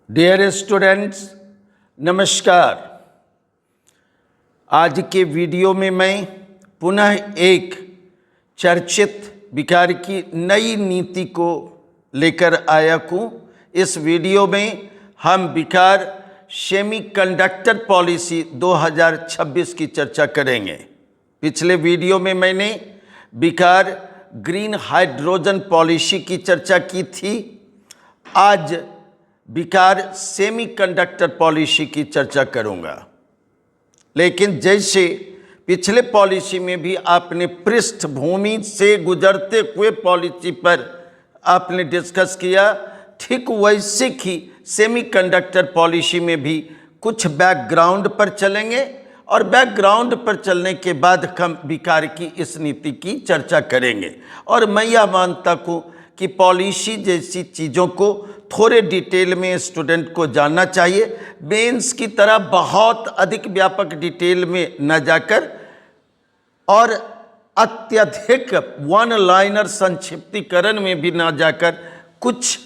Dear students, नमस्कार। आज के वीडियो में मैं पुनः एक चर्चित बिकार की नई नीति को लेकर आया हूँ। इस वीडियो में हम बिकार सेमीकंडक्टर पॉलिसी 2026 की चर्चा करेंगे। पिछले वीडियो में मैंने बिकार ग्रीन हाइड्रोजन पॉलिसी की चर्चा की थी। आज बिकार सेमीकंडक्टर पॉलिसी की चर्चा करूंगा। लेकिन जैसे पिछले पॉलिसी में भी आपने पृष्ठभूमि से गुजरते हुए पॉलिसी पर आपने डिस्कस किया, ठीक वैसे ही सेमीकंडक्टर पॉलिसी में भी कुछ बैकग्राउंड पर चलेंगे और बैकग्राउंड पर चलने के बाद हम बिकार की इस नीति की चर्चा करेंगे। और मैं यह मानता हूँ कि पॉलिसी जैसी चीज़ों को थोड़े डिटेल में स्टूडेंट को जानना चाहिए। मेंस की तरह बहुत अधिक व्यापक डिटेल में न जाकर और अत्यधिक वन लाइनर संक्षिप्तीकरण में भी न जाकर कुछ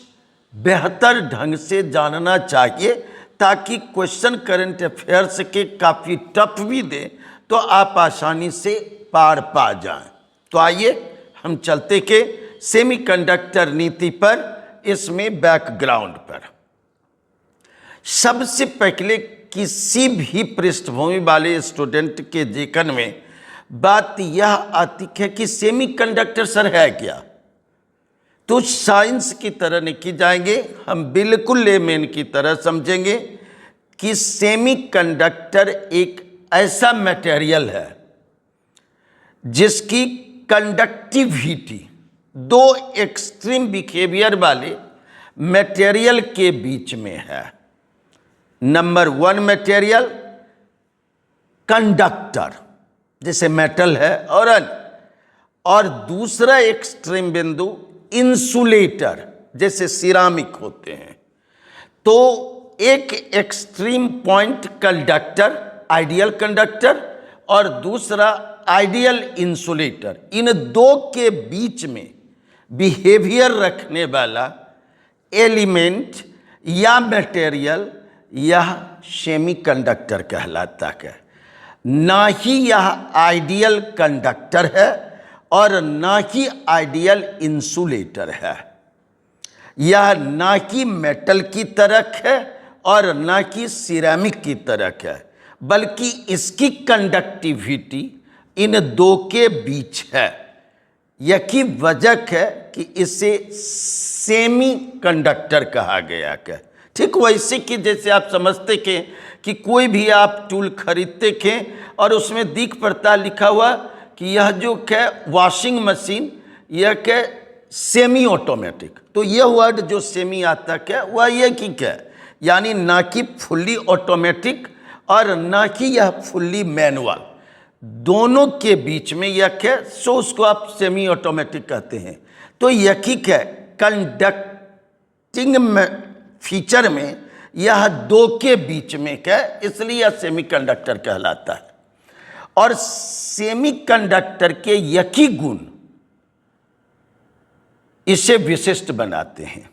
बेहतर ढंग से जानना चाहिए, ताकि क्वेश्चन करंट अफेयर्स के काफ़ी टफ भी दें तो आप आसानी से पार पा जाएं। तो आइए हम चलते के सेमीकंडक्टर नीति पर, इसमें बैकग्राउंड पर। सबसे पहले किसी भी पृष्ठभूमि वाले स्टूडेंट के जेकन में बात यह आती है कि सेमीकंडक्टर सर है क्या। तो साइंस की तरह नहीं जाएंगे, हम बिल्कुल लेमैन की तरह समझेंगे कि सेमीकंडक्टर एक ऐसा मटेरियल है जिसकी कंडक्टिविटी दो एक्सट्रीम बिहेवियर वाले मटेरियल के बीच में है। नंबर वन मटेरियल कंडक्टर, जैसे मेटल है, और दूसरा एक्सट्रीम बिंदु इंसुलेटर, जैसे सिरामिक होते हैं। तो एक extreme point conductor, ideal conductor, और दूसरा आइडियल इंसुलेटर। इन दो के बीच में बिहेवियर रखने वाला एलिमेंट या मटेरियल यह सेमीकंडक्टर कहलाता है। ना ही यह आइडियल कंडक्टर है और ना ही आइडियल इंसुलेटर है। यह ना कि मेटल की तरह है और ना कि सिरेमिक की तरह है, बल्कि इसकी कंडक्टिविटी इन दो के बीच है। यही वजह है कि इसे सेमी कंडक्टर कहा गया है। ठीक वैसे कि जैसे आप समझते हैं कि कोई भी आप टूल खरीदते हैं और उसमें दिख पड़ता लिखा हुआ कि यह जो है वॉशिंग मशीन, यह है सेमी ऑटोमेटिक। तो यह वर्ड जो सेमी आता है वह यह कि है, यानी ना कि फुल्ली ऑटोमेटिक और ना कि यह फुल्ली मैनुअल, दोनों के बीच में यह है, सो उसको आप सेमी ऑटोमेटिक कहते हैं। तो यही है कंडक्टिंग फीचर में यह दो के बीच में है, इसलिए यह सेमीकंडक्टर कहलाता है। और सेमीकंडक्टर के यही गुण इसे विशिष्ट बनाते हैं।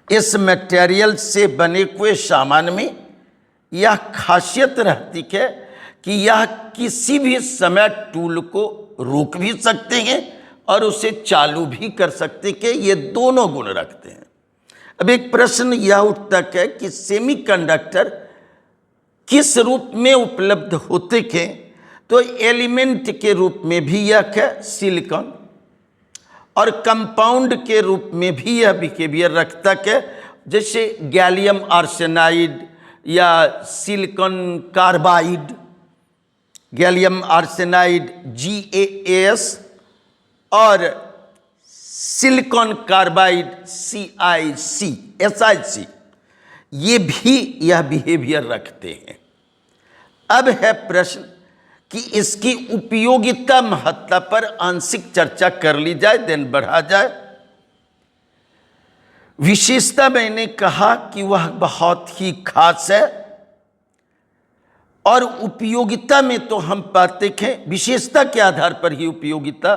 इस मटेरियल से बने हुए सामान में यह खासियत रहती है कि यह किसी भी समय टूल को रोक भी सकते हैं और उसे चालू भी कर सकते हैं। ये दोनों गुण रखते हैं। अब एक प्रश्न यह उठता है कि सेमीकंडक्टर किस रूप में उपलब्ध होते हैं। तो एलिमेंट के रूप में भी यह है सिलिकॉन, और कंपाउंड के रूप में भी यह बिहेवियर रखता है, जैसे गैलियम आर्सेनाइड या silicon carbide, gallium arsenide GaAs, और सिलिकॉन कार्बाइड SiC, ये भी यह बिहेवियर रखते हैं। अब है प्रश्न कि इसकी उपयोगिता महत्ता पर आंशिक चर्चा कर ली जाए, देन बढ़ा जाए। विशेषता मैंने कहा कि वह बहुत ही खास है, और उपयोगिता में तो हम पाते हैं विशेषता के आधार पर ही उपयोगिता,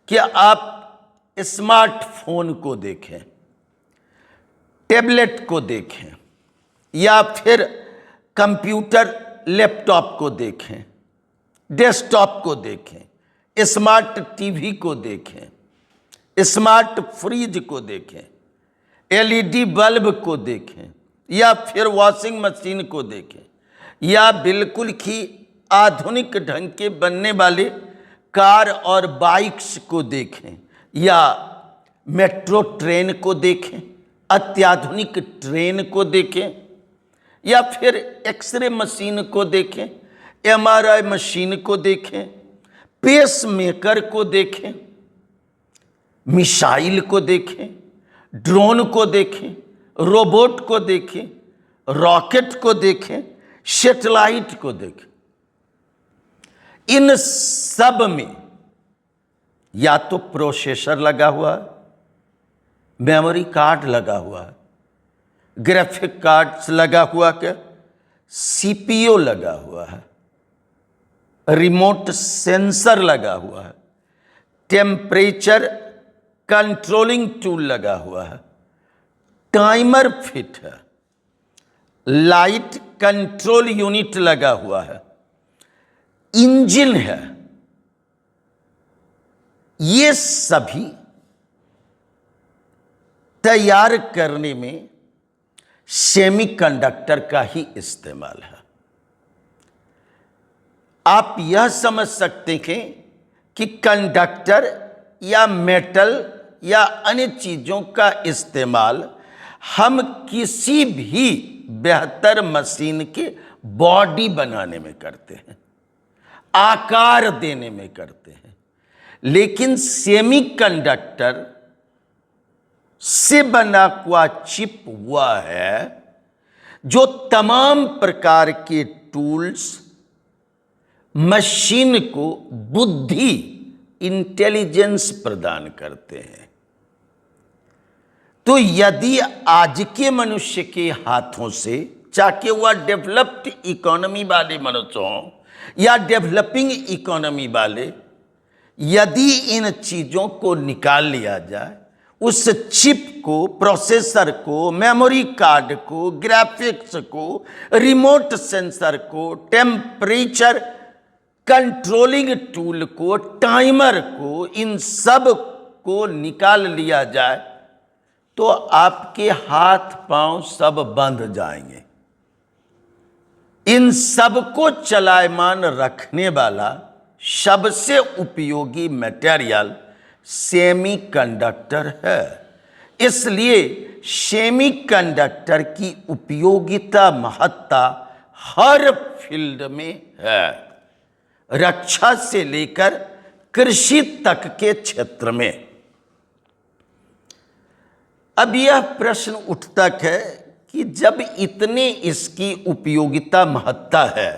कि आप स्मार्टफोन को देखें, टैबलेट को देखें या फिर कंप्यूटर लैपटॉप को देखें, डेस्कटॉप को देखें, स्मार्ट टीवी को देखें, स्मार्ट फ्रिज को देखें, एलईडी बल्ब को देखें या फिर वॉशिंग मशीन को देखें या बिल्कुल ही आधुनिक ढंग के बनने वाले कार और बाइक्स को देखें या मेट्रो ट्रेन को देखें, अत्याधुनिक ट्रेन को देखें या फिर एक्सरे मशीन को देखें, एमआरआई मशीन को देखें, पेस मेकर को देखें, मिसाइल को देखें, ड्रोन को देखें, रोबोट को देखें, रॉकेट को देखें, सैटेलाइट को देखें। इन सब में या तो प्रोसेसर लगा हुआ है, मेमोरी कार्ड लगा हुआ है, ग्राफिक कार्ड्स लगा हुआ क्या, सीपीयू लगा हुआ है, रिमोट सेंसर लगा हुआ है, टेम्परेचर कंट्रोलिंग टूल लगा हुआ है, टाइमर फिट है, लाइट कंट्रोल यूनिट लगा हुआ है, इंजन है। ये सभी तैयार करने में सेमीकंडक्टर का ही इस्तेमाल है। आप यह समझ सकते हैं कि कंडक्टर या मेटल या अन्य चीजों का इस्तेमाल हम किसी भी बेहतर मशीन के बॉडी बनाने में करते हैं, आकार देने में करते हैं, लेकिन सेमीकंडक्टर से बना हुआ चिप वह है जो तमाम प्रकार के टूल्स, मशीन को बुद्धि, इंटेलिजेंस प्रदान करते हैं। तो यदि आज के मनुष्य के हाथों से, चाहे वह डेवलप्ड इकोनॉमी वाले मनुष्य हों या डेवलपिंग इकोनॉमी वाले, यदि इन चीजों को निकाल लिया जाए, उस चिप को, प्रोसेसर को, मेमोरी कार्ड को, ग्राफिक्स को, रिमोट सेंसर को, टेम्परेचर कंट्रोलिंग टूल को, टाइमर को, इन सब को निकाल लिया जाए तो आपके हाथ पांव सब बंध जाएंगे। इन सब को चलायमान रखने वाला सबसे उपयोगी मटेरियल सेमीकंडक्टर है। इसलिए सेमीकंडक्टर की उपयोगिता, महत्ता हर फील्ड में है, रक्षा से लेकर कृषि तक के क्षेत्र में। अब यह प्रश्न उठता है कि जब इतने इसकी उपयोगिता, महत्ता है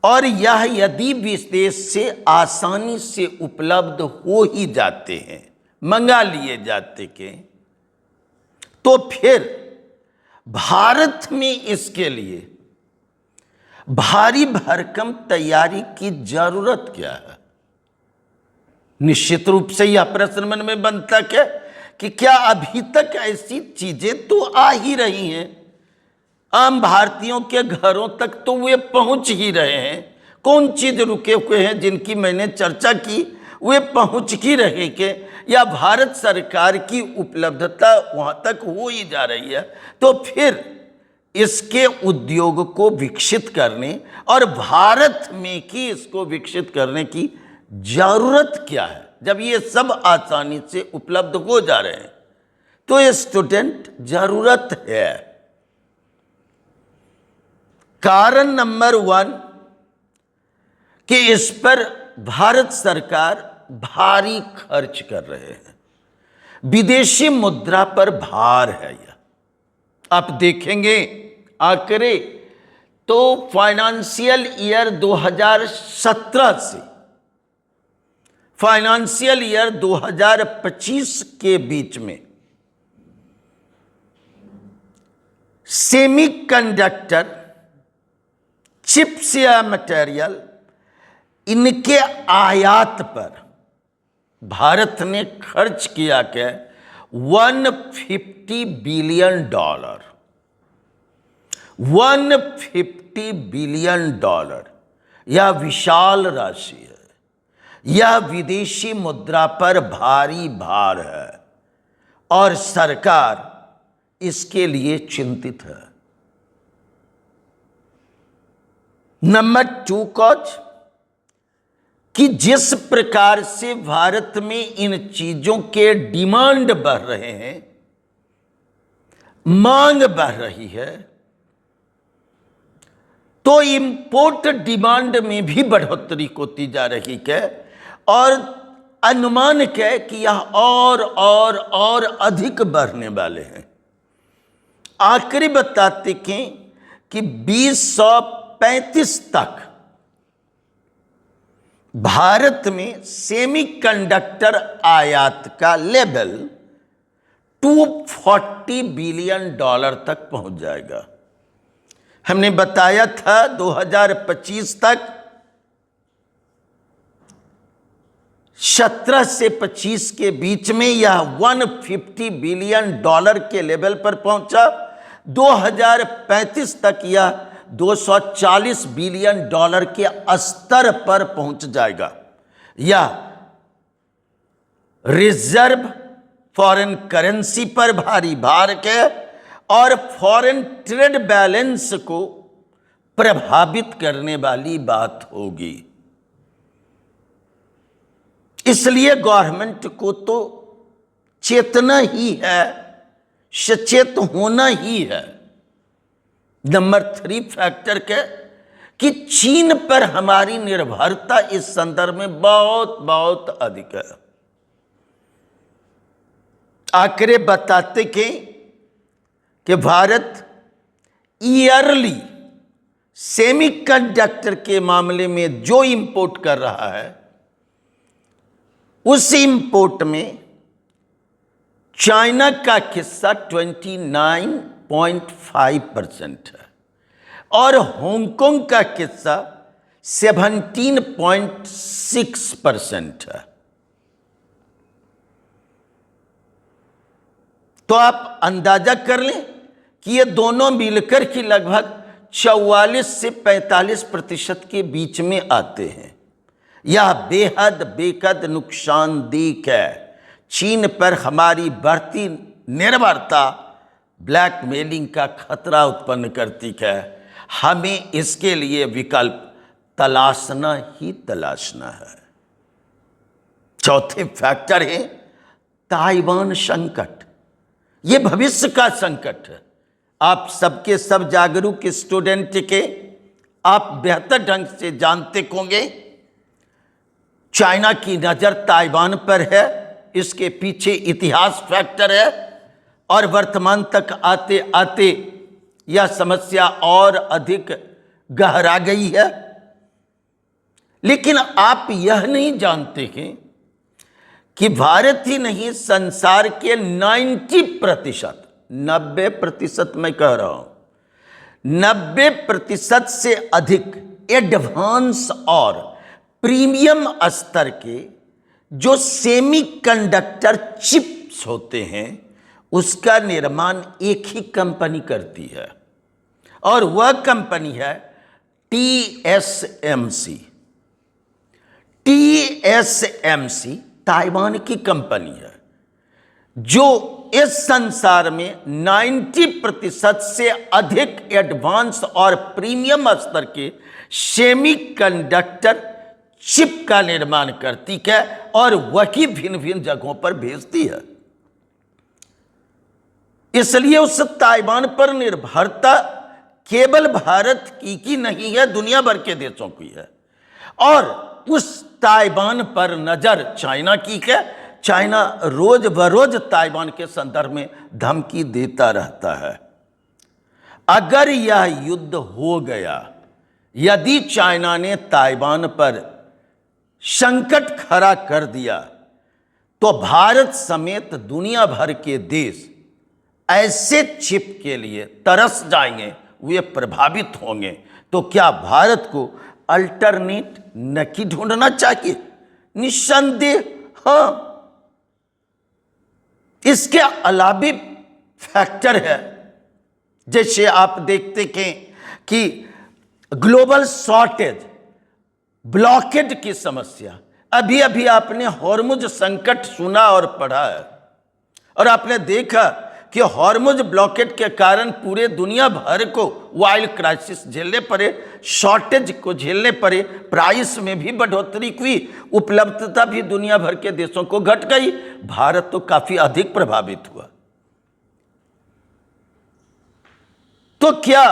और यह यदि विदेश से आसानी से उपलब्ध हो ही जाते हैं, मंगा लिए जाते हैं, तो फिर भारत में इसके लिए भारी भरकम तैयारी की जरूरत क्या है? निश्चित रूप से यह प्रश्न मन में बनता है कि क्या अभी तक ऐसी चीजें तो आ ही रही हैं, आम भारतीयों के घरों तक तो वे पहुंच ही रहे हैं। कौन चीज रुके हुए हैं जिनकी मैंने चर्चा की, वे पहुंच ही रहे के, या भारत सरकार की उपलब्धता वहां तक हो ही जा रही है। तो फिर इसके उद्योग को विकसित करने और भारत में ही इसको विकसित करने की जरूरत क्या है, जब ये सब आसानी से उपलब्ध हो जा रहे हैं? तो ये स्टूडेंट जरूरत है। कारण नंबर 1 कि इस पर भारत सरकार भारी खर्च कर रहे हैं, विदेशी मुद्रा पर भार है। यह आप देखेंगे आंकड़े तो फाइनेंशियल ईयर 2017 से फाइनेंशियल ईयर 2025 के बीच में सेमीकंडक्टर, चिप्स या मटेरियल, इनके आयात पर भारत ने खर्च किया क्या 150 बिलियन डॉलर। 150 बिलियन डॉलर, यह विशाल राशि है। यह विदेशी मुद्रा पर भारी भार है और सरकार इसके लिए चिंतित है। नंबर 2 कॉज कि जिस प्रकार से भारत में इन चीजों के डिमांड बढ़ रहे हैं, मांग बढ़ रही है, तो इंपोर्ट डिमांड में भी बढ़ोतरी होती जा रही है और अनुमान है कि यह और अधिक बढ़ने वाले हैं। आखिरी बताते हैं कि 2035 तक भारत में सेमीकंडक्टर आयात का लेवल 240 बिलियन डॉलर तक पहुंच जाएगा। हमने बताया था 2025 तक 17 से 25 के बीच में यह 150 बिलियन डॉलर के लेवल पर पहुंचा। 2035 तक यह 240 बिलियन डॉलर के स्तर पर पहुंच जाएगा। यह रिजर्व फॉरेन करेंसी पर भारी भार के और फॉरेन ट्रेड बैलेंस को प्रभावित करने वाली बात होगी। इसलिए गवर्नमेंट को तो चेतना ही है, सचेत होना ही है। नंबर 3 फैक्टर के कि चीन पर हमारी निर्भरता इस संदर्भ में बहुत अधिक है। आंकड़े बताते कि भारत ईयरली सेमीकंडक्टर के मामले में जो इंपोर्ट कर रहा है, उस इंपोर्ट में चाइना का हिस्सा 29.5% है और हांगकांग का हिस्सा 17.6% है। तो आप अंदाजा कर लें कि ये दोनों मिलकर के लगभग 44 से 45% के बीच में आते हैं। यह बेहद नुकसानदेह है। चीन पर हमारी बढ़ती निर्भरता ब्लैकमेलिंग का खतरा उत्पन्न करती है। हमें इसके लिए विकल्प तलाशना है। चौथे फैक्टर है ताइवान संकट। यह भविष्य का संकट है। आप सबके सब जागरूक स्टूडेंट के आप बेहतर ढंग से जानते होंगे, चाइना की नजर ताइवान पर है। इसके पीछे इतिहास फैक्टर है और वर्तमान तक आते आते यह समस्या और अधिक गहरा गई है। लेकिन आप यह नहीं जानते हैं कि भारत ही नहीं, संसार के 90% मैं कह रहा हूं, 90% से अधिक एडवांस और प्रीमियम स्तर के जो सेमीकंडक्टर चिप्स होते हैं, उसका निर्माण एक ही कंपनी करती है और वह कंपनी है TSMC। TSMC ताइवान की कंपनी है जो इस संसार में 90% से अधिक एडवांस और प्रीमियम स्तर के सेमीकंडक्टर चिप का निर्माण करती है और वही भिन्न भिन्न जगहों पर भेजती है। इसलिए उस ताइवान पर निर्भरता केवल भारत की नहीं है, दुनिया भर के देशों की है। और उस ताइवान पर नजर चाइना की है। चाइना रोज बरोज ताइवान के संदर्भ में धमकी देता रहता है। अगर यह युद्ध हो गया, यदि चाइना ने ताइवान पर संकट खड़ा कर दिया, तो भारत समेत दुनिया भर के देश ऐसे चिप के लिए तरस जाएंगे, वे प्रभावित होंगे। तो क्या भारत को अल्टरनेट नहीं ढूंढना चाहिए? निस्संदेह हाँ। इसके अलावा फैक्टर है, जैसे आप देखते कि ग्लोबल शॉर्टेज, ब्लॉकेड की समस्या। अभी अभी आपने हॉर्मुज संकट सुना और पढ़ा है, और आपने देखा कि हॉर्मुज ब्लॉकेड के कारण पूरे दुनिया भर को ऑयल क्राइसिस झेलने पड़े, शॉर्टेज को झेलने पड़े, प्राइस में भी बढ़ोतरी हुई, उपलब्धता भी दुनिया भर के देशों को घट गई। भारत तो काफी अधिक प्रभावित हुआ। तो क्या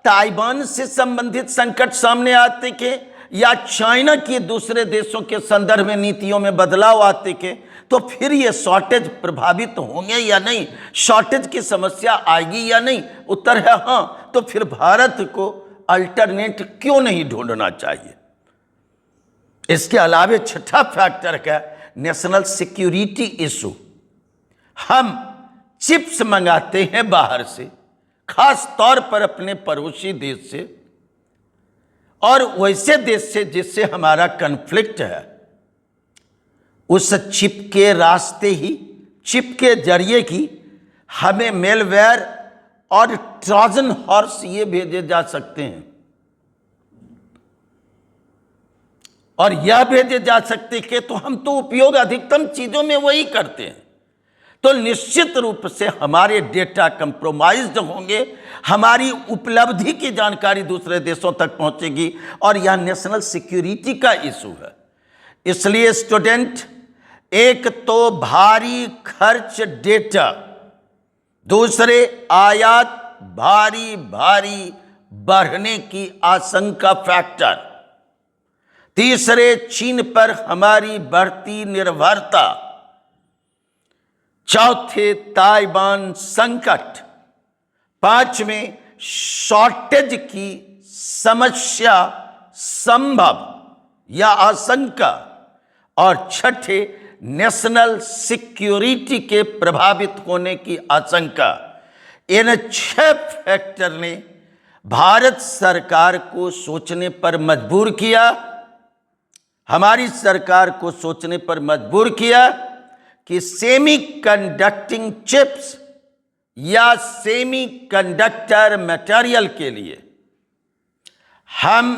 ताइवान से संबंधित संकट सामने आते के, या चाइना की दूसरे देशों के संदर्भ में नीतियों में बदलाव आते के, तो फिर ये शॉर्टेज प्रभावित होंगे या नहीं, शॉर्टेज की समस्या आएगी या नहीं? उत्तर है हाँ। तो फिर भारत को अल्टरनेट क्यों नहीं ढूंढना चाहिए? इसके अलावा छठा फैक्टर है नेशनल सिक्योरिटी इशू। हम चिप्स मंगाते हैं बाहर से, खास तौर पर अपने पड़ोसी देश से, और वैसे देश से जिससे हमारा कन्फ्लिक्ट है। उस चिप के रास्ते ही, चिप के जरिए ही हमें मेलवेयर और ट्रोजन हॉर्स ये भेजे जा सकते हैं, और यह भेजे जा सकते कि तो हम तो उपयोग अधिकतम चीजों में वही करते हैं। तो निश्चित रूप से हमारे डेटा कंप्रोमाइज्ड होंगे, हमारी उपलब्धि की जानकारी दूसरे देशों तक पहुंचेगी, और यह नेशनल सिक्योरिटी का इशू है। इसलिए स्टूडेंट, एक तो भारी खर्च डेटा, दूसरे आयात भारी भारी बढ़ने की आशंका फैक्टर, तीसरे चीन पर हमारी बढ़ती निर्भरता, चौथे ताइवान संकट, पांचवें शॉर्टेज की समस्या संभव या आशंका, और छठे नेशनल सिक्योरिटी के प्रभावित होने की आशंका। इन 6 फैक्टर ने भारत सरकार को सोचने पर मजबूर किया, हमारी सरकार को सोचने पर मजबूर किया कि सेमी कंडक्टिंग चिप्स या सेमी कंडक्टर मटेरियल के लिए हम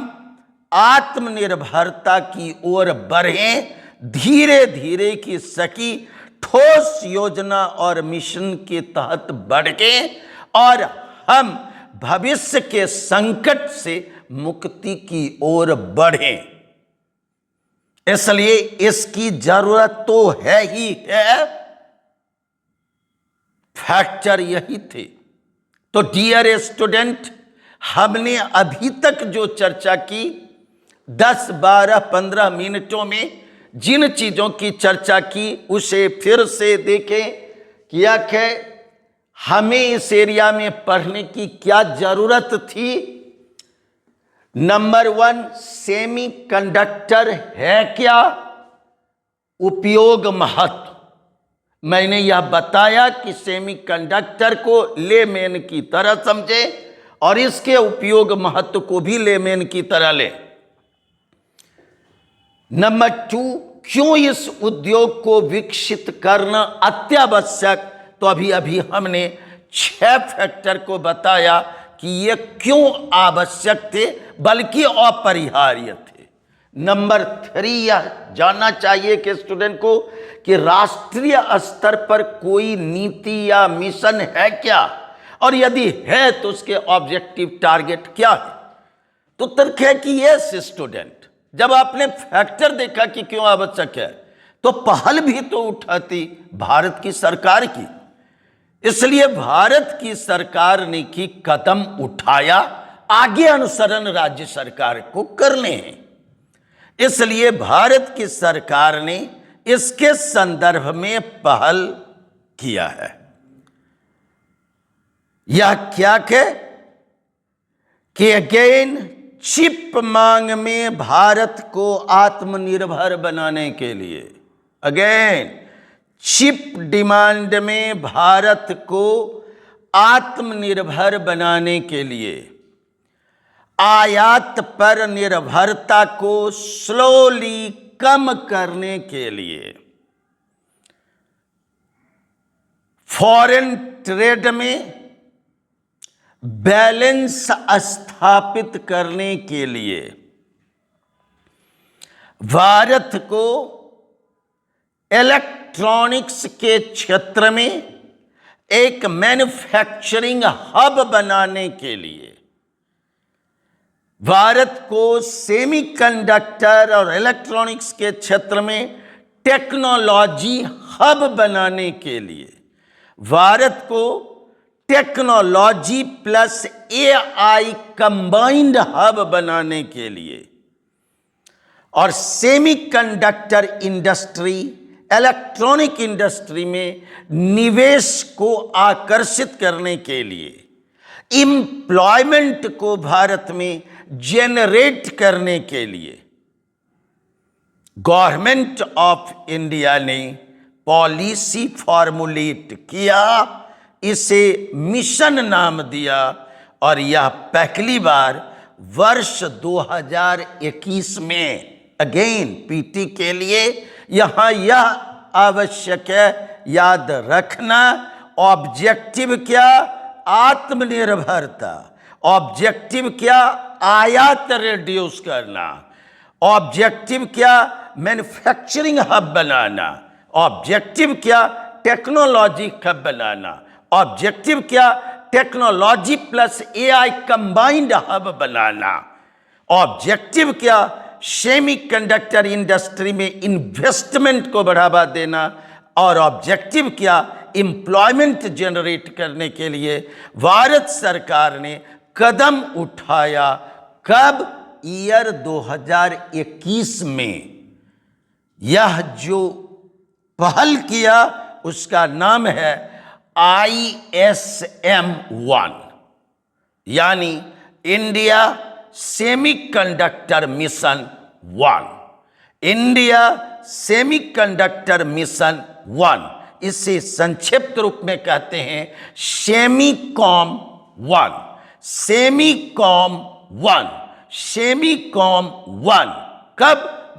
आत्मनिर्भरता की ओर बढ़ें, धीरे धीरे की सकी ठोस योजना और मिशन के तहत बढ़ के, और हम भविष्य के संकट से मुक्ति की ओर बढ़ें। इसलिए इसकी जरूरत तो है ही है, फैक्टर यही थे। तो डियर स्टूडेंट, हमने अभी तक जो चर्चा की 10, 12, 15 मिनटों में जिन चीजों की चर्चा की उसे फिर से देखें कि आखिर हमें इस एरिया में पढ़ने की क्या जरूरत थी। नंबर 1, सेमी कंडक्टर है क्या, उपयोग महत्व। मैंने यह बताया कि सेमी कंडक्टर को लेमैन की तरह समझे और इसके उपयोग महत्व को भी लेमैन की तरह ले। नंबर 2, क्यों इस उद्योग को विकसित करना अत्यावश्यक, तो अभी अभी हमने 6 फैक्टर को बताया कि ये क्यों आवश्यक थे, बल्कि अपरिहार्य थे। नंबर 3, यह जानना चाहिए कि स्टूडेंट को कि राष्ट्रीय स्तर पर कोई नीति या मिशन है क्या, और यदि है तो उसके ऑब्जेक्टिव टारगेट क्या है। तो तर्क है कि यस स्टूडेंट, जब आपने फैक्टर देखा कि क्यों आवश्यक है, तो पहल भी तो उठाती भारत की सरकार की। इसलिए भारत की सरकार ने की कदम उठाया, आगे अनुसरण राज्य सरकार को करने हैं। इसलिए भारत की सरकार ने इसके संदर्भ में पहल किया है। यह क्या है कि अगेन चिप मांग में भारत को आत्मनिर्भर बनाने के लिए, अगेन चिप डिमांड में भारत को आत्मनिर्भर बनाने के लिए, आयात पर निर्भरता को स्लोली कम करने के लिए फॉरेन ट्रेड में बैलेंस स्थापित करने के लिए भारत को इलेक्ट्रॉनिक्स के क्षेत्र में एक मैन्युफैक्चरिंग हब बनाने के लिए, भारत को सेमीकंडक्टर और इलेक्ट्रॉनिक्स के क्षेत्र में टेक्नोलॉजी हब बनाने के लिए, भारत को technology plus AI combined hub बनाने के लिए और सेमीकंडक्टर इंडस्ट्री, इलेक्ट्रॉनिक इंडस्ट्री में निवेश को आकर्षित करने के लिए, एम्प्लॉयमेंट को भारत में जनरेट करने के लिए गवर्नमेंट ऑफ इंडिया ने पॉलिसी फॉर्मुलेट किया, इसे मिशन नाम दिया और यह पहली बार वर्ष 2021 में, अगेन पीटी के लिए यहां यह आवश्यक है याद रखना, ऑब्जेक्टिव क्या, आत्मनिर्भरता, ऑब्जेक्टिव क्या, आयात रिड्यूस करना, ऑब्जेक्टिव क्या, मैन्युफैक्चरिंग हब बनाना, ऑब्जेक्टिव क्या, टेक्नोलॉजी हब बनाना, ऑब्जेक्टिव क्या, technology plus AI combined hub बनाना, ऑब्जेक्टिव क्या, सेमीकंडक्टर इंडस्ट्री में इन्वेस्टमेंट को बढ़ावा देना और ऑब्जेक्टिव क्या, एम्प्लॉयमेंट जनरेट करने के लिए भारत सरकार ने कदम उठाया। कब? ईयर 2021 में। यह जो पहल किया उसका नाम है ISM-1 यानी India semiconductor mission 1, India semiconductor mission 1, इसे संक्षिप्त रूप में कहते हैं सेमीकॉम 1, सेमीकॉम 1, सेमीकॉम 1। कब?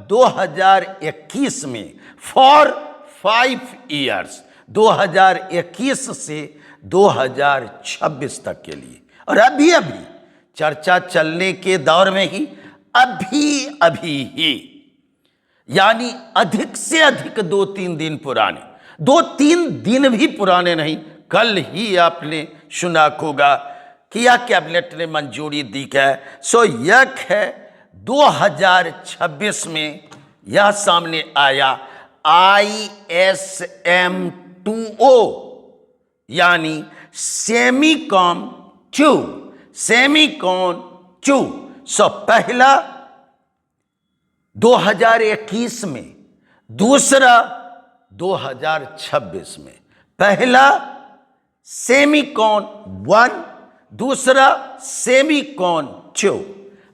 2021 में, फॉर 5 ईयर्स, 2021 से 2026 तक के लिए। और अभी अभी चर्चा चलने के दौर में ही अभी ही यानी अधिक से अधिक 2-3 दिन पुराने, 2-3 दिन भी पुराने नहीं, कल ही आपने सुना होगा कि यह कैबिनेट ने मंजूरी दी है। सो यह है 2026 में यह सामने आया ISM-2 यानी सेमीकॉम 2, सेमीकॉम 2। सो पहला 2021 में, दूसरा 2026 में। पहला सेमीकॉन 1, दूसरा सेमीकॉन 2।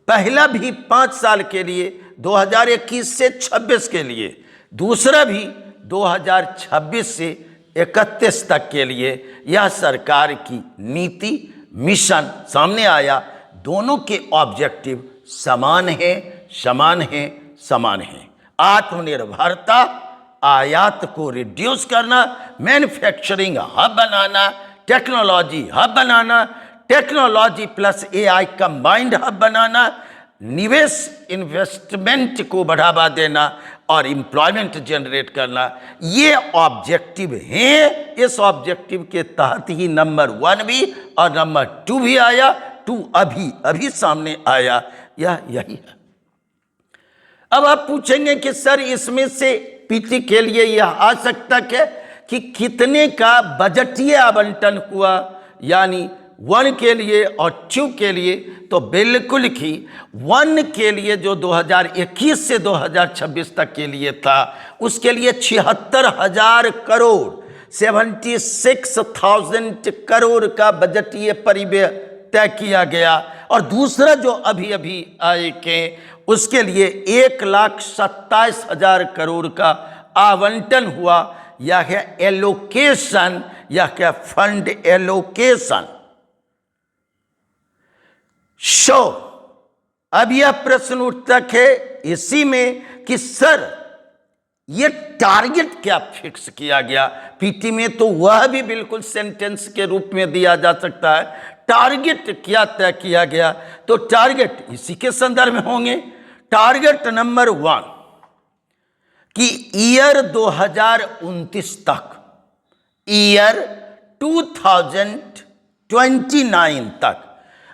पहला भी 5 साल के लिए 2021 से 26 के लिए, दूसरा भी 2026 से 31 तक के लिए। यह सरकार की नीति, मिशन सामने आया। दोनों के ऑब्जेक्टिव समान है, समान है, समान है। आत्मनिर्भरता, आयात को रिड्यूस करना, मैन्युफैक्चरिंग हब बनाना, टेक्नोलॉजी हब बनाना, technology plus AI combined hub बनाना, निवेश इन्वेस्टमेंट को बढ़ावा देना और एम्प्लॉयमेंट जनरेट करना, ये ऑब्जेक्टिव हैं। इस ऑब्जेक्टिव के तहत ही नंबर 1 भी और नंबर 2 भी आया। 2 अभी सामने आया, यह यही है। अब आप पूछेंगे कि सर इसमें से पीटी के लिए यह आ सकता है कि कितने का बजटीय आवंटन हुआ, यानी 1 के लिए और 2 के लिए। तो बिल्कुल ही 1 के लिए जो 2021 से 2026 तक के लिए था, उसके लिए 76,000 करोड़, 76,000 करोड़ का बजटीय परिव्यय तय किया गया। और दूसरा जो अभी आए के, उसके लिए 1,27,000 करोड़ का आवंटन हुआ। यह है एलोकेशन, यह है फंड एलोकेशन। अब यह प्रश्न उठता है इसी में कि सर ये टारगेट क्या फिक्स किया गया? पीटी में तो वह भी बिल्कुल सेंटेंस के रूप में दिया जा सकता है। टारगेट क्या तय किया गया? तो टारगेट इसी के संदर्भ में होंगे। टारगेट नंबर 1 कि ईयर 2029 तक, ईयर 2029 तक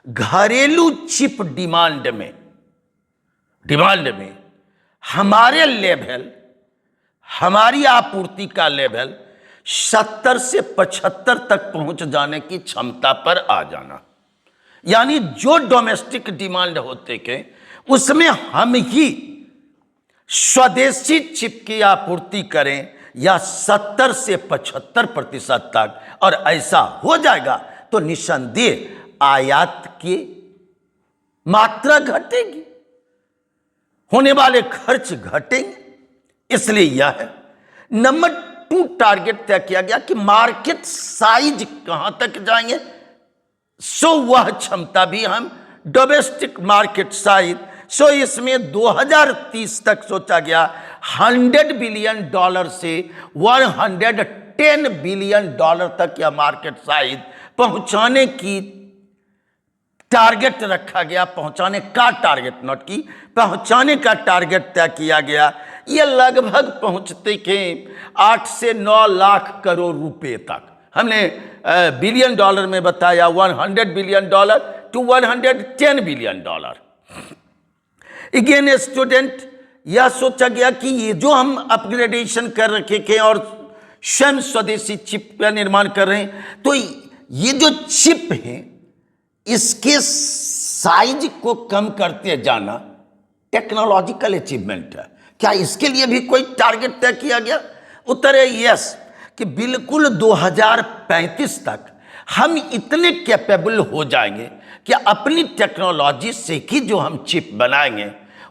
घरेलू चिप डिमांड में हमारे लेवल, हमारी आपूर्ति का लेवल 70 से 75 तक पहुंच जाने की क्षमता पर आ जाना। यानी जो डोमेस्टिक डिमांड होते के उसमें हम ही स्वदेशी चिप की आपूर्ति करें या 70 से 75% तक, और ऐसा हो जाएगा तो निस्संदेह आयात की मात्रा घटेगी, होने वाले खर्च घटेंगे। इसलिए यह है। नंबर 2 टारगेट तय किया गया कि मार्केट साइज कहां तक जाएंगे, सो वह क्षमता भी हम डोमेस्टिक मार्केट साइज, सो इसमें 2030 तक सोचा गया $100 बिलियन से $110 बिलियन तक यह मार्केट साइज पहुंचाने की टारगेट रखा गया। पहुंचाने का टारगेट, नॉट की, पहुंचाने का टारगेट तय किया गया। यह लगभग पहुंचते के 8 से 9 लाख करोड़ रुपए तक। हमने बिलियन डॉलर में बताया $100 billion to $110 billion. Again student, यह सोचा गया कि ये जो हम अपग्रेडेशन कर रखे थे और स्वयं स्वदेशी चिप का निर्माण कर रहे हैं, तो ये जो चिप है इसके साइज को कम करते जाना टेक्नोलॉजिकल अचीवमेंट है। क्या इसके लिए भी कोई टारगेट तय किया गया? उत्तर है यस, कि बिल्कुल 2035 तक हम इतने कैपेबल हो जाएंगे कि अपनी टेक्नोलॉजी से ही जो हम चिप बनाएंगे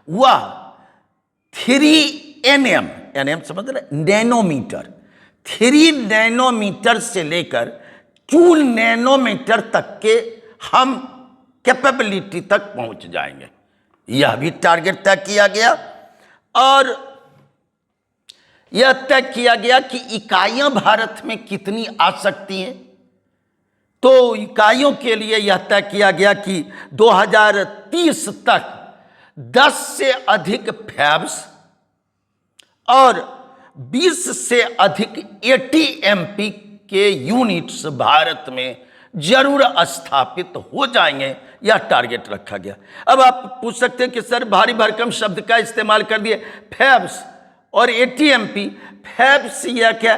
वह 3 nm समझ रहे, नैनोमीटर, 3 नैनोमीटर से लेकर 2 नैनोमीटर तक के हम कैपेबिलिटी तक पहुंच जाएंगे। यह भी टारगेट तय किया गया। और यह तय किया गया कि इकाइयां भारत में कितनी आ सकती हैं। तो इकाइयों के लिए यह तय किया गया कि 2030 तक 10 से अधिक फैब्स और 20 से अधिक ATMP के यूनिट्स भारत में जरूर स्थापित हो जाएंगे। यह टारगेट रखा गया। अब आप पूछ सकते हैं कि सर भारी भरकम शब्द का इस्तेमाल कर दिए, फैब्स और ATMP। फैब्स या क्या?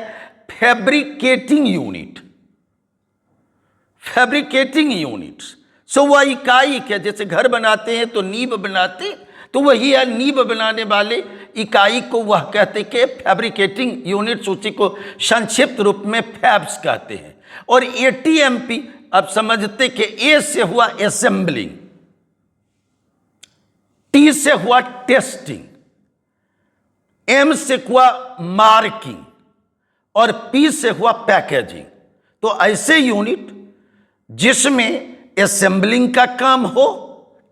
Fabricating unit, fabricating units. So वह इकाई क्या, जैसे घर बनाते हैं तो नींव बनाते, तो वही है नींव बनाने वाले इकाई को वह कहते कि फैब्रिकेटिंग यूनिट्स, उसी को संक्षिप्त रूप में फैब्स कहते हैं। और ATMP अब समझते कि A से हुआ असेंबलिंग, T से हुआ टेस्टिंग, M से हुआ मार्किंग और P से हुआ पैकेजिंग। तो ऐसे यूनिट जिसमें असेंबलिंग का काम हो,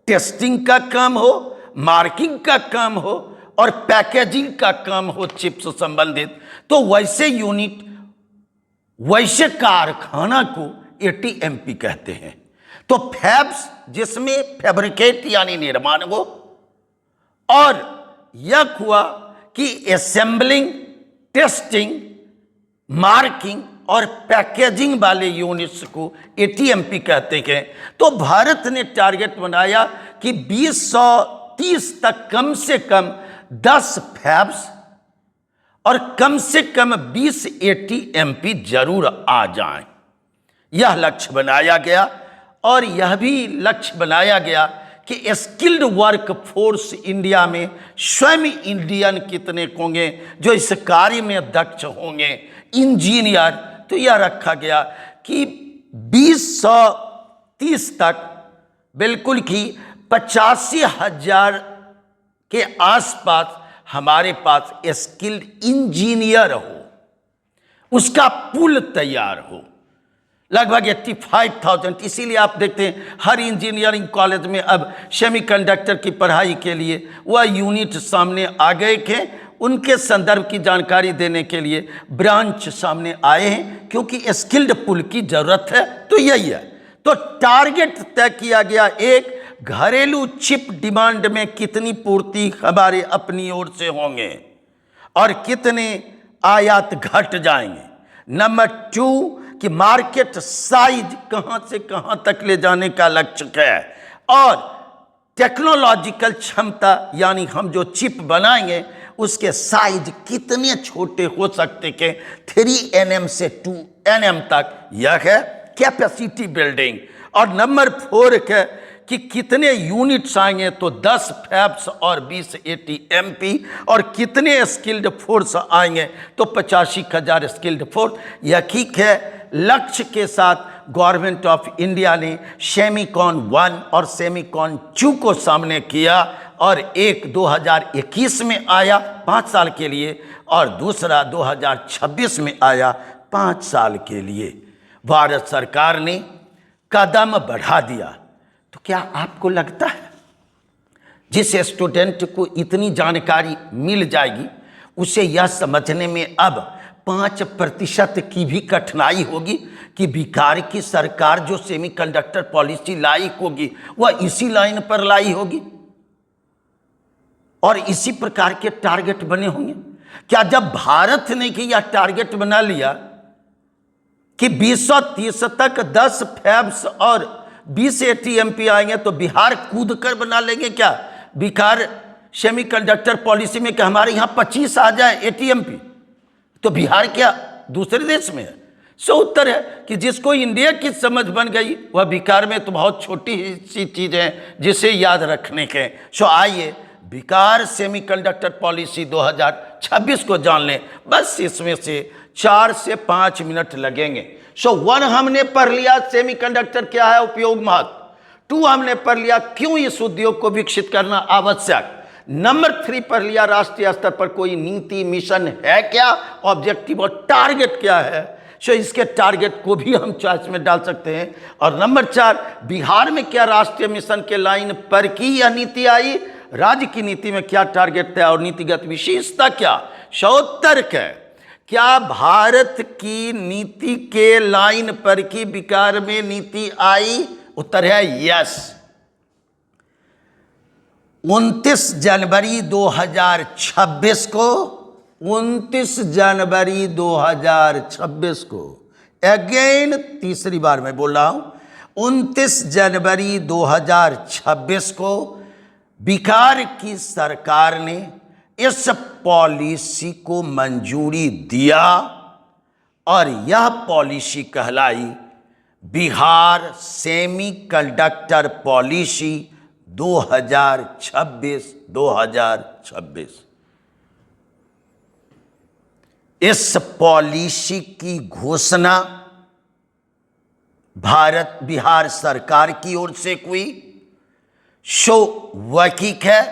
टेस्टिंग का काम हो, मार्किंग का काम हो और पैकेजिंग का काम हो चिप्स संबंधित, तो वैसे यूनिट, वैसे कारखाना को ATMP कहते हैं। तो फैब्स जिसमें फैब्रिकेट यानी निर्माण हो, और यह हुआ कि असेंबलिंग, टेस्टिंग, मार्किंग और पैकेजिंग वाले यूनिट्स को ATMP कहते हैं। तो भारत ने टारगेट बनाया कि 2030 तक कम से कम 10 फैब्स और कम से कम 20 ATMP जरूर आ जाएं। यह लक्ष्य बनाया गया। और यह भी लक्ष्य बनाया गया कि स्किल्ड वर्क फोर्स इंडिया में स्वयं इंडियन कितने होंगे जो इस कार्य में दक्ष होंगे, इंजीनियर। तो यह रखा गया कि 2030 तक बिल्कुल कि 85,000 के आसपास हमारे पास स्किल्ड इंजीनियर हो, उसका पूल तैयार हो, लगभग 85,000। इसीलिए आप देखते हैं हर इंजीनियरिंग कॉलेज में अब सेमीकंडक्टर की पढ़ाई के लिए वह यूनिट सामने आ गए थे। उनके संदर्भ की जानकारी देने के लिए ब्रांच सामने आए हैं, क्योंकि स्किल्ड पुल की जरूरत है। तो यही है। तो टारगेट तय किया गया, एक, घरेलू चिप डिमांड में कितनी पूर्ति हमारे अपनी ओर से होंगे और कितने आयात घट जाएंगे। नंबर 2 कि मार्केट साइज कहां से कहां तक ले जाने का लक्ष्य है, और टेक्नोलॉजिकल क्षमता यानी हम जो चिप बनाएंगे उसके साइज कितने छोटे हो सकते हैं, 3nm से 2nm तक, यह है कैपेसिटी बिल्डिंग। और नंबर 4 है कि कितने यूनिट्स आएंगे, तो 10 फैब्स और 20 ATMP, और कितने स्किल्ड फोर्स आएंगे, तो 85,000 स्किल्ड फोर्स। यही है लक्ष्य के साथ गवर्नमेंट ऑफ इंडिया ने सेमीकॉन 1 और सेमीकॉन 2 को सामने किया, और एक 2021 में आया 5 साल के लिए, और दूसरा 2026 में आया 5 साल के लिए। भारत सरकार ने कदम बढ़ा दिया। तो क्या आपको लगता है जिस स्टूडेंट को इतनी जानकारी मिल जाएगी उसे यह समझने में अब 5% की भी कठिनाई होगी कि बिहार की सरकार जो सेमीकंडक्टर पॉलिसी लाई होगी वह इसी लाइन पर लाई होगी और इसी प्रकार के टारगेट बने होंगे? क्या जब भारत ने कि यह टारगेट बना लिया कि 2030 तक 10 फैब्स और 20 ATMP आएंगे, तो बिहार कूद कर बना लेंगे क्या बिहार सेमीकंडक्टर पॉलिसी में कि हमारे यहाँ 25 आ जाए ATMP? तो बिहार क्या दूसरे देश में है? सो उत्तर है कि जिसको इंडिया की समझ बन गई वह बिहार में तो बहुत छोटी सी चीज़ है जिसे याद रखने के। सो आइए बिहार सेमीकंडक्टर पॉलिसी 2026 को जान लें। बस इसमें से 4 से 5 मिनट लगेंगे। सो 1 हमने पढ़ लिया सेमीकंडक्टर क्या है, उपयोग, महत्व। 2 हमने पढ़ लिया क्यों इस उद्योग को विकसित करना आवश्यक। नंबर 3 पढ़ लिया राष्ट्रीय स्तर पर कोई नीति मिशन है क्या, ऑब्जेक्टिव और टारगेट क्या है। सो इसके टारगेट को भी हम चॉइस में डाल सकते हैं। और नंबर 4 बिहार में क्या राष्ट्रीय मिशन के लाइन पर की यह नीति आई, राज्य की नीति में क्या टारगेट था और नीतिगत विशेषता क्या। सौत्तर क्या भारत की नीति के लाइन पर की बिहार में नीति आई, उत्तर है यस। 29 जनवरी 2026 को 29 जनवरी 2026 को, अगेन तीसरी बार मैं बोल रहा हूं, 29 जनवरी 2026 को बिहार की सरकार ने इस पॉलिसी को मंजूरी दिया और यह पॉलिसी कहलाई बिहार सेमीकंडक्टर पॉलिसी 2026। इस पॉलिसी की घोषणा बिहार सरकार की ओर से हुई। सो वकीक है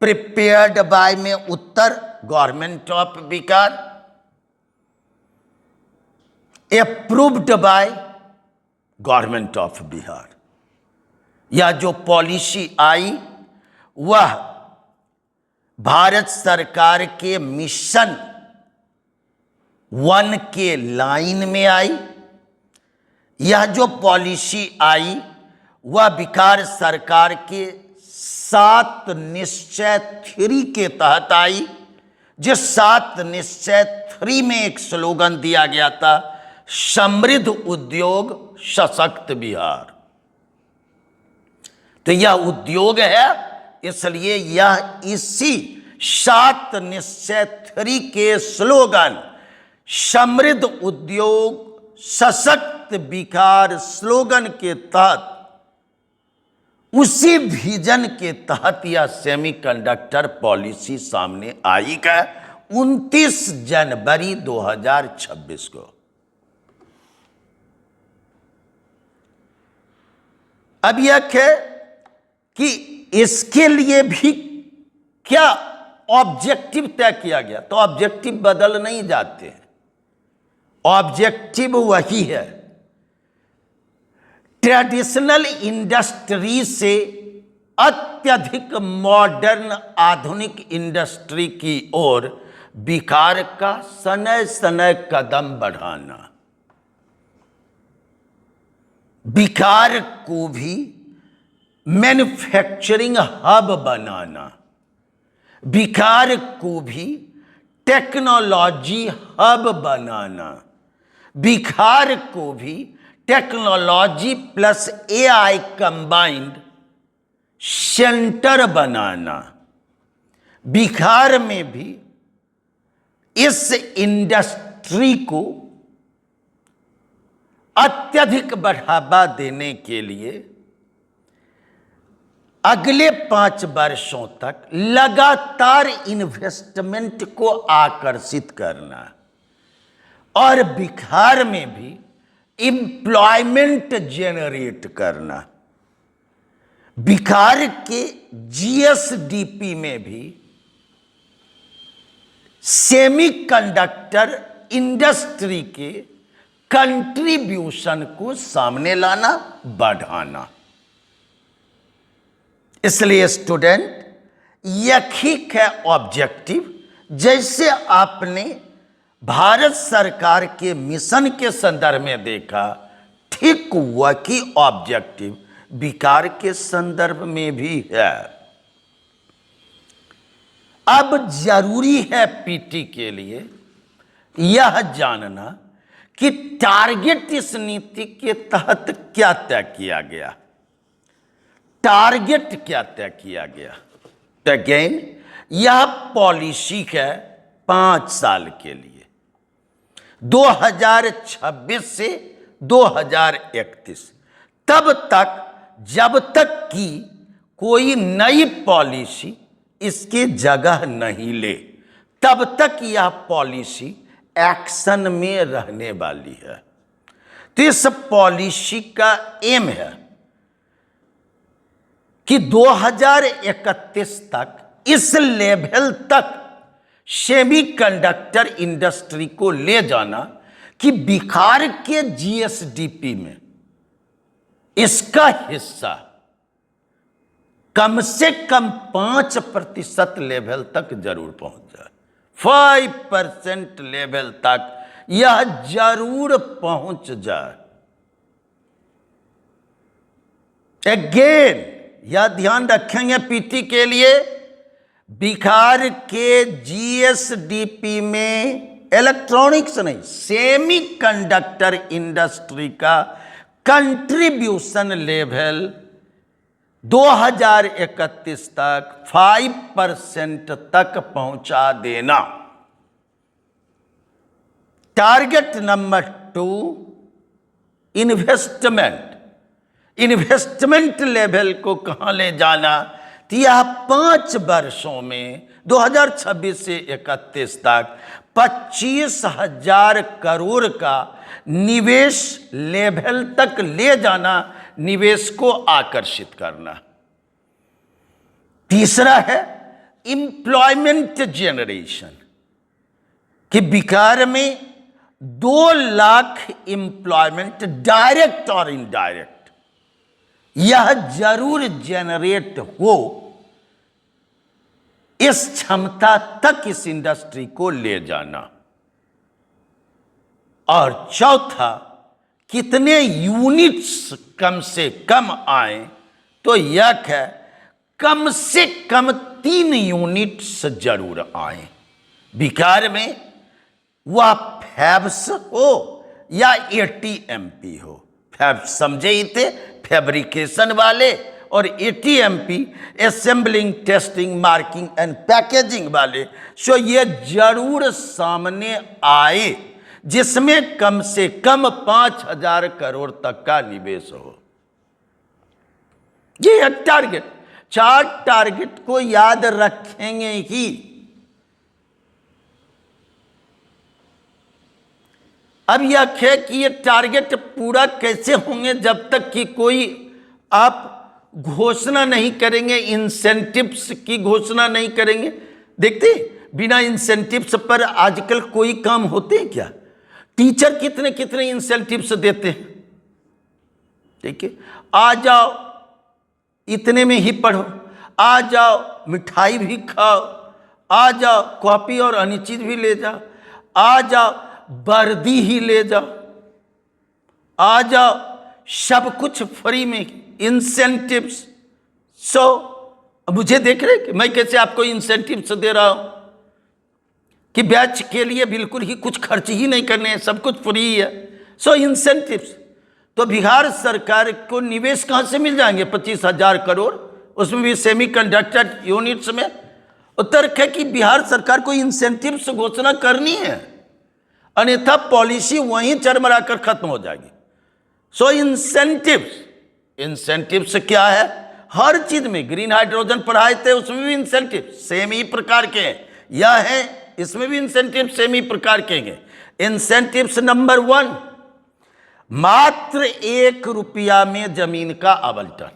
प्रिपेयर्ड बाय में उत्तर government of Bihar, approved by government of Bihar. यह जो पॉलिसी आई वह भारत सरकार के मिशन 1 के लाइन में आई। यह जो पॉलिसी आई वह बिहार सरकार के 7 निश्चय 3 के तहत आई, जिस 7 निश्चय 3 में एक स्लोगन दिया गया था, समृद्ध उद्योग सशक्त बिहार। तो यह उद्योग है, इसलिए यह इसी 7 निश्चय 3 के स्लोगन समृद्ध उद्योग सशक्त बिहार स्लोगन के तहत, उसी विजन के तहत यह सेमीकंडक्टर पॉलिसी सामने आई है 29 जनवरी 2026 को। अब यह है कि इसके लिए भी क्या ऑब्जेक्टिव तय किया गया, तो ऑब्जेक्टिव बदल नहीं जाते हैं, ऑब्जेक्टिव वही है। ट्रेडिशनल इंडस्ट्री से अत्यधिक मॉडर्न आधुनिक इंडस्ट्री की ओर बिकार का सनय सनय कदम बढ़ाना, बिकार को भी मैन्युफैक्चरिंग हब बनाना, बिकार को भी टेक्नोलॉजी हब बनाना, बिकार को भी technology plus AI combined centre बनाना, बिहार में भी इस इंडस्ट्री को अत्यधिक बढ़ावा देने के लिए अगले 5 वर्षों तक लगातार इन्वेस्टमेंट को आकर्षित करना और बिहार में भी एम्प्लॉयमेंट जेनरेट करना, बिहार के जीएसडीपी में भी सेमीकंडक्टर इंडस्ट्री के कंट्रीब्यूशन को सामने लाना, बढ़ाना। इसलिए स्टूडेंट, यही है ऑब्जेक्टिव। जैसे आपने भारत सरकार के मिशन के संदर्भ में देखा, ठीक वही ऑब्जेक्टिव बिहार के संदर्भ में भी है। अब जरूरी है पीटी के लिए यह जानना कि टारगेट इस नीति के तहत क्या तय किया गया, टारगेट क्या तय किया गया। तो अगेन यह पॉलिसी है 5 साल के लिए, 2026 से 2031, तब तक जब तक कि कोई नई पॉलिसी इसकी जगह नहीं ले, तब तक यह पॉलिसी एक्शन में रहने वाली है। तो इस पॉलिसी का एम है कि 2031 तक इस लेवल तक सेमीकंडक्टर इंडस्ट्री को ले जाना कि बिहार के जीएसडीपी में इसका हिस्सा कम से कम 5% लेवल तक जरूर पहुंच जाए, 5% लेवल तक यह जरूर पहुंच जाए। अगेन यह ध्यान रखेंगे पीटी के लिए, बिहार के जीएसडीपी में इलेक्ट्रॉनिक्स नहीं, सेमीकंडक्टर इंडस्ट्री का कंट्रीब्यूशन लेवल 2031 तक 5% तक पहुंचा देना। टारगेट नंबर 2, इन्वेस्टमेंट लेवल को कहां ले जाना। तो यह 5 वर्षों में 2026 से 31 तक 25,000 करोड़ का निवेश लेवल तक ले जाना, निवेश को आकर्षित करना। तीसरा है एम्प्लॉयमेंट जेनरेशन, कि बिहार में 2 लाख एम्प्लॉयमेंट डायरेक्ट और इनडायरेक्ट यह जरूर जेनरेट हो, इस क्षमता तक इस इंडस्ट्री को ले जाना। और चौथा, कितने यूनिट्स कम से कम आए, तो यह है कम से कम 3 यूनिट्स जरूर आए। बिहार में वह फैब्स हो या एटीएमपी हो, फैब्स समझे ही थे, फैब्रिकेशन वाले, और ATMP assembling, testing, marking and packaging वाले। सो ये जरूर सामने आए जिसमें कम से कम 5,000 करोड़ तक का निवेश हो। ये है टारगेट। 4 टारगेट को याद रखेंगे ही। अब यह है कि ये टारगेट पूरा कैसे होंगे, जब तक कि कोई आप घोषणा नहीं करेंगे, इंसेंटिव्स की घोषणा नहीं करेंगे। देखते बिना इंसेंटिव्स पर आजकल कोई काम होते हैं क्या? टीचर कितने कितने इंसेंटिव्स देते हैं। ठीक है, आ जाओ इतने में ही पढ़ो। आ जाओ मिठाई भी खाओ, आ जाओ कॉपी और अन्य चीज भी ले जाओ, आ जाओ वर्दी ही ले जाओ, आ जाओ सब कुछ फ्री में, इंसेंटिव्स। मुझे देख रहे कि मैं कैसे आपको इंसेंटिव्स दे रहा हूं कि बैच के लिए बिल्कुल ही कुछ खर्च ही नहीं करने हैं, सब कुछ फ्री है। इंसेंटिव्स। तो बिहार सरकार को निवेश कहां से मिल जाएंगे? 25,000 करोड़, उसमें भी सेमीकंडक्टर यूनिट्स में। उत्तर है कि बिहार सरकार को इंसेंटिव्स घोषणा करनी है, अन्यथा पॉलिसी वहीं चरमरा कर खत्म हो जाएगी। इंसेंटिव्स क्या है? हर चीज में, ग्रीन हाइड्रोजन पढ़ाए थे उसमें भी इंसेंटिव सेम ही प्रकार के हैं, यह है इसमें भी इंसेंटिव सेम ही प्रकार के हैं। इंसेंटिव्स नंबर 1, मात्र 1 रुपया में जमीन का आवंटन।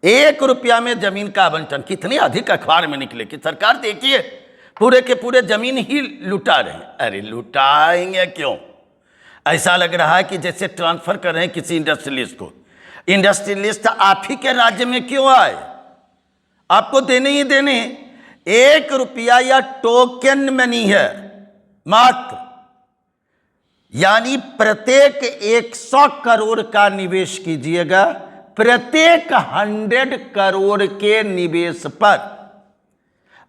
1 रुपया में जमीन का आवंटन। कितने अधिक अखबार में निकले कि सरकार देखिए पूरे के पूरे जमीन ही लुटा रहे हैं। अरे लुटाएंगे क्यों? ऐसा लग रहा है कि जैसे ट्रांसफर कर रहे हैं किसी इंडस्ट्रियलिस्ट को। इंडस्ट्रियलिस्ट आप ही के राज्य में क्यों आए? आपको देने ही देने। 1 रुपया या टोकन मनी है मात्र, यानी प्रत्येक 100 करोड़ का निवेश कीजिएगा, प्रत्येक 100 करोड़ के निवेश पर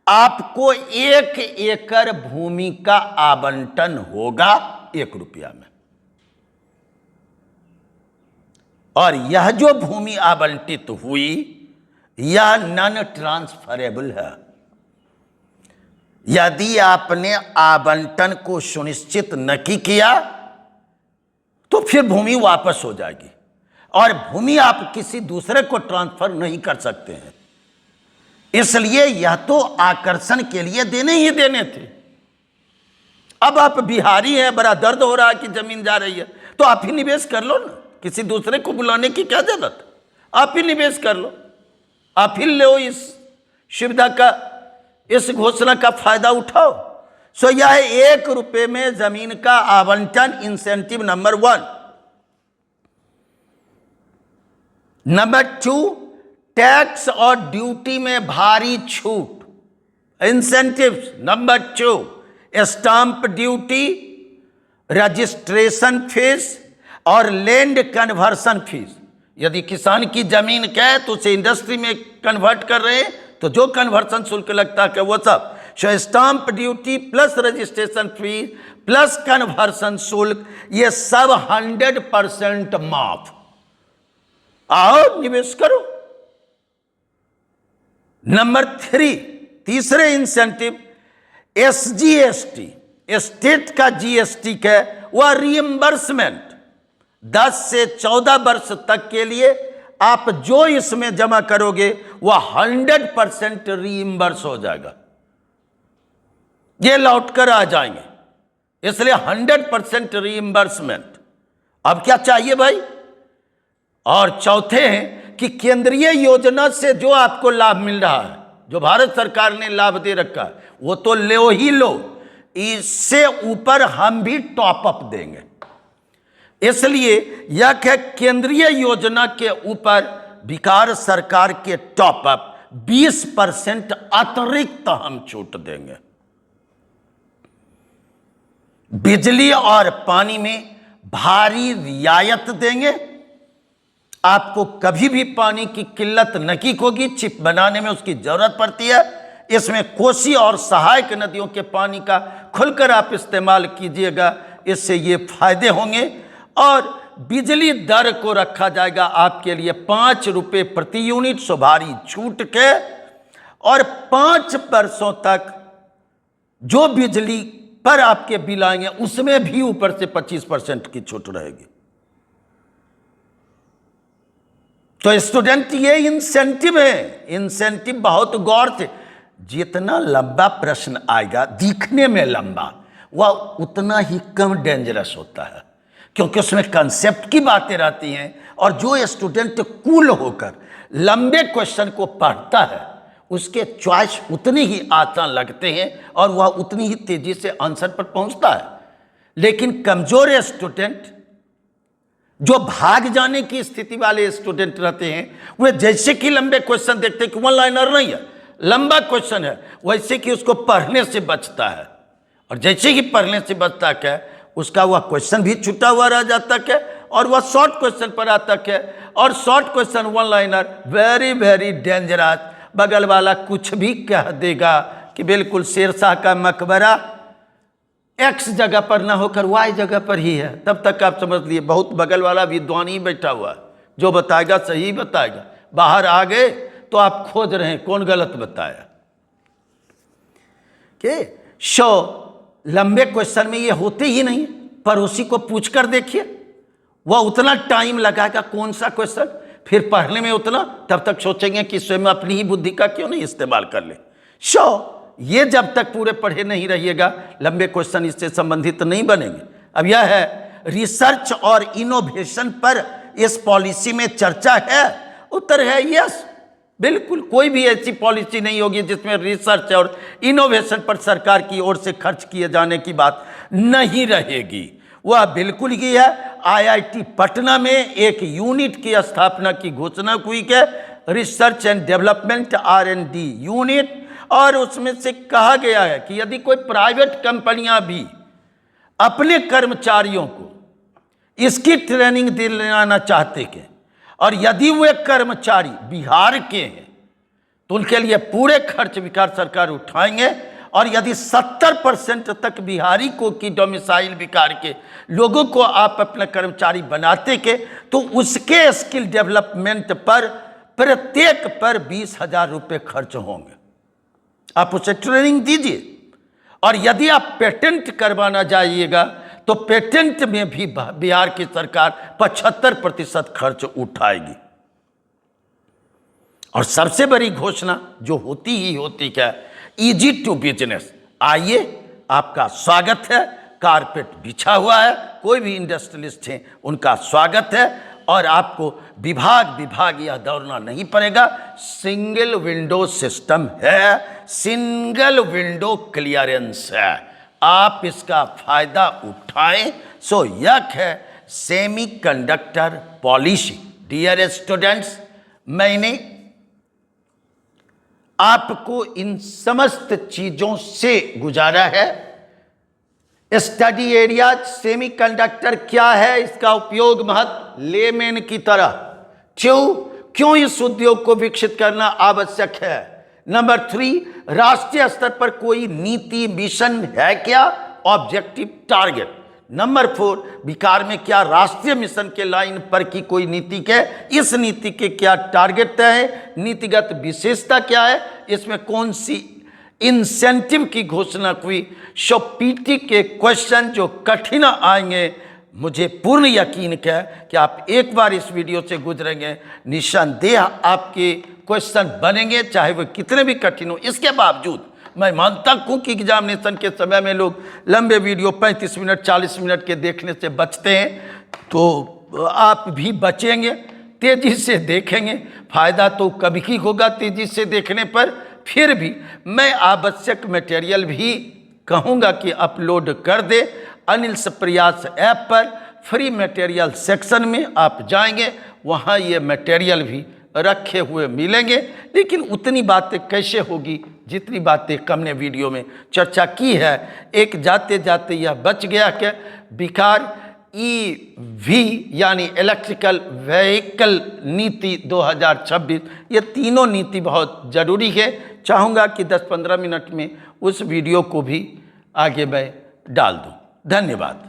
आपको 1 एकड़ भूमि का आवंटन होगा 1 रुपया में। और यह जो भूमि आवंटित हुई यह नॉन ट्रांसफरेबल है। यदि आपने आवंटन को सुनिश्चित न किया तो फिर भूमि वापस हो जाएगी, और भूमि आप किसी दूसरे को ट्रांसफर नहीं कर सकते हैं। इसलिए यह तो आकर्षण के लिए देने ही देने थे। अब आप बिहारी हैं, बड़ा दर्द हो रहा है कि जमीन जा रही है, तो आप ही निवेश कर लो ना, किसी दूसरे को बुलाने की क्या जरूरत? आप ही निवेश कर लो, आप ही लो, इस सुविधा का, इस घोषणा का फायदा उठाओ। यह 1 रुपये में जमीन का आवंटन, इंसेंटिव नंबर 1। नंबर 2, टैक्स और ड्यूटी में भारी छूट, incentives number 2। Stamp duty, registration fees और लैंड कन्वर्सन फीस। यदि किसान की जमीन क्या है तो उसे इंडस्ट्री में कन्वर्ट कर रहे हैं तो जो कन्वर्सन शुल्क लगता है वो सब। Stamp duty plus registration fees plus conversion शुल्क, ये सब 100% माफ। आओ निवेश करो। नंबर 3, तीसरे इंसेंटिव, SGST, स्टेट का GST का वह रिइंबर्समेंट। 10 से 14 वर्ष तक के लिए आप जो इसमें जमा करोगे वह 100% रिइंबर्स हो जाएगा, ये लौट कर आ जाएंगे, इसलिए 100% रिइंबर्समेंट। अब क्या चाहिए भाई? और चौथे हैं कि केंद्रीय योजना से जो आपको लाभ मिल रहा है, जो भारत सरकार ने लाभ दे रखा है, वो तो लो ही लो, इससे ऊपर हम भी टॉप अप देंगे। इसलिए यह केंद्रीय योजना के ऊपर बिहार सरकार के टॉप अप 20% अतिरिक्त हम छूट देंगे। बिजली और पानी में भारी रियायत देंगे। आपको कभी भी पानी की किल्लत नहीं होगी, चिप बनाने में उसकी जरूरत पड़ती है। इसमें कोसी और सहायक नदियों के पानी का खुलकर आप इस्तेमाल कीजिएगा, इससे ये फायदे होंगे। और बिजली दर को रखा जाएगा आपके लिए 5 रुपये प्रति यूनिट सुधारी छूट के, और 5 वर्षों तक जो बिजली पर आपके बिल आएंगे उसमें भी ऊपर से 25% की छूट रहेगी। तो स्टूडेंट ये इंसेंटिव है, इंसेंटिव बहुत गौर से। जितना लंबा प्रश्न आएगा, दिखने में लंबा, वह उतना ही कम डेंजरस होता है, क्योंकि उसमें कंसेप्ट की बातें रहती हैं। और जो स्टूडेंट कूल होकर लंबे क्वेश्चन को पढ़ता है उसके चॉइस उतनी ही आसान लगते हैं और वह उतनी ही तेजी से आंसर पर पहुंचता है। लेकिन कमजोर स्टूडेंट जो भाग जाने की स्थिति वाले स्टूडेंट रहते हैं वे जैसे कि लंबे क्वेश्चन देखते हैं कि वन लाइनर नहीं है, लंबा क्वेश्चन है, वैसे कि उसको पढ़ने से बचता है। और जैसे ही पढ़ने से बचता है उसका वह क्वेश्चन भी छुटा हुआ रह जाता है और वह शॉर्ट क्वेश्चन पर आता है। और short question one liner very very dangerous. बगल वाला कुछ भी कह देगा कि बिल्कुल शेरशाह का मकबरा एक्स जगह पर ना होकर वाई जगह पर ही है, तब तक आप समझ लिए बहुत बगल वाला विद्वान ही बैठा हुआ है, जो बताएगा सही बताएगा। बाहर आ गए तो आप खोज रहे हैं कौन गलत बताया। लंबे क्वेश्चन में ये होते ही नहीं, पर उसी को पूछ कर देखिए, वह उतना टाइम लगाएगा कौन सा क्वेश्चन, फिर पढ़ने में उतना, तब तक सोचेंगे कि स्वयं अपनी ही बुद्धि का क्यों नहीं इस्तेमाल कर ले। ये जब तक पूरे पढ़े नहीं रहिएगा लंबे क्वेश्चन इससे संबंधित नहीं बनेंगे। अब यह है रिसर्च और इनोवेशन पर इस पॉलिसी में चर्चा है, उत्तर है यस। बिल्कुल कोई भी ऐसी पॉलिसी नहीं होगी जिसमें रिसर्च और इनोवेशन पर सरकार की ओर से खर्च किए जाने की बात नहीं रहेगी। वह बिल्कुल ही है। आईआईटी पटना में एक यूनिट की स्थापना की घोषणा हुई है, research and development R&D unit, और उसमें से कहा गया है कि यदि कोई प्राइवेट कंपनियां भी अपने कर्मचारियों को इसकी ट्रेनिंग दिलाना चाहते हैं और यदि वे कर्मचारी बिहार के हैं तो उनके लिए पूरे खर्च बिहार सरकार उठाएंगे। और यदि 70% तक बिहारी को की डोमिसाइल बिहार के लोगों को आप अपने कर्मचारी बनाते के तो उसके स्किल डेवलपमेंट पर प्रत्येक पर 20,000 रुपये खर्च होंगे। आप उसे ट्रेनिंग दीजिए। और यदि आप पेटेंट करवाना जाइएगा तो पेटेंट में भी बिहार की सरकार 75% खर्च उठाएगी। और सबसे बड़ी घोषणा जो होती ही होती है, इजी टू बिजनेस। आइए, आपका स्वागत है। कारपेट बिछा हुआ है, कोई भी इंडस्ट्रियलिस्ट हैं उनका स्वागत है। और आपको विभाग यह दौड़ना नहीं पड़ेगा। सिंगल विंडो सिस्टम है, सिंगल विंडो क्लियरेंस है, आप इसका फायदा उठाएं। सो यह है सेमीकंडक्टर पॉलिसी। डियर स्टूडेंट्स, मैंने आपको इन समस्त चीजों से गुजारा है। स्टडी एरिया सेमीकंडक्टर क्या है, इसका उपयोग महत्व लेमैन की तरह क्यों इस उद्योग को विकसित करना आवश्यक है। नंबर 3, राष्ट्रीय स्तर पर कोई नीति मिशन है क्या, ऑब्जेक्टिव टारगेट। नंबर 4, बिहार में क्या राष्ट्रीय मिशन के लाइन पर की कोई नीति है, इस नीति के क्या टारगेट है, नीतिगत विशेषता क्या है, इसमें कौन सी इंसेंटिव की घोषणा हुई। सो पीटी के क्वेश्चन जो कठिन आएंगे, मुझे पूर्ण यकीन है कि आप एक बार इस वीडियो से गुजरेंगे, निस्संदेह आपके क्वेश्चन बनेंगे, चाहे वो कितने भी कठिन हो। इसके बावजूद मैं मानता हूँ कि एग्जामिनेशन के समय में लोग लंबे वीडियो 35 मिनट 40 मिनट के देखने से बचते हैं, तो आप भी बचेंगे, तेजी से देखेंगे। फायदा तो कभी ही होगा तेजी से देखने पर। फिर भी मैं आवश्यक मटेरियल भी कहूँगा कि अपलोड कर दे। अनिल प्रयास ऐप पर फ्री मटेरियल सेक्शन में आप जाएंगे, वहाँ ये मटेरियल भी रखे हुए मिलेंगे। लेकिन उतनी बातें कैसे होगी जितनी बातें हमने वीडियो में चर्चा की है। एक जाते जाते यह बच गया कि बिहार EV यानी इलेक्ट्रिकल व्हीकल नीति 2026, ये तीनों नीति बहुत ज़रूरी है। चाहूँगा कि 10-15 मिनट में उस वीडियो को भी आगे मैं डाल दूँ। धन्यवाद।